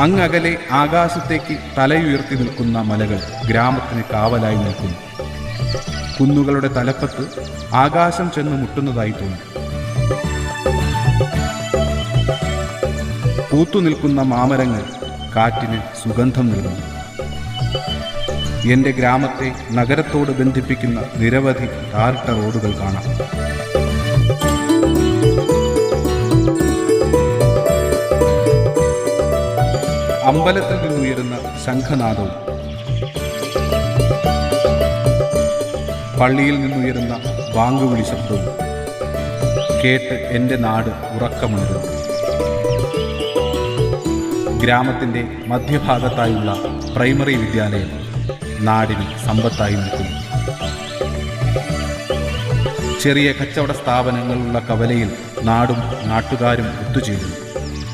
അങ്ങകലെ ആകാശത്തേക്ക് തലയുയർത്തി നിൽക്കുന്ന മലകൾ ഗ്രാമത്തിന് കാവലായി നിൽക്കുന്നു. കുന്നുകളുടെ തലപ്പത്ത് ആകാശം ചെന്ന് മുട്ടുന്നതായി തോന്നും. പൂത്തുനിൽക്കുന്ന മാമരങ്ങൾ കാറ്റിന് സുഗന്ധം നൽകുന്നു. എൻ്റെ ഗ്രാമത്തെ നഗരത്തോട് ബന്ധിപ്പിക്കുന്ന നിരവധി ടാറിട്ട റോഡുകൾ കാണാം. അമ്പലത്തിൽ നിന്നുയരുന്ന ശംഖനാദവും പള്ളിയിൽ നിന്നുയരുന്ന ബാങ്കുവിളി ശബ്ദവും കേട്ട് എൻ്റെ നാട് ഉറക്കമുണരുന്നു. ഗ്രാമത്തിൻ്റെ മധ്യഭാഗത്തായുള്ള പ്രൈമറി വിദ്യാലയം നാടിന് സമ്പത്തായി നിൽക്കുന്നു. ചെറിയ കച്ചവട സ്ഥാപനങ്ങളുള്ള കവലയിൽ നാടും നാട്ടുകാരും ഒത്തുചേരുന്നു.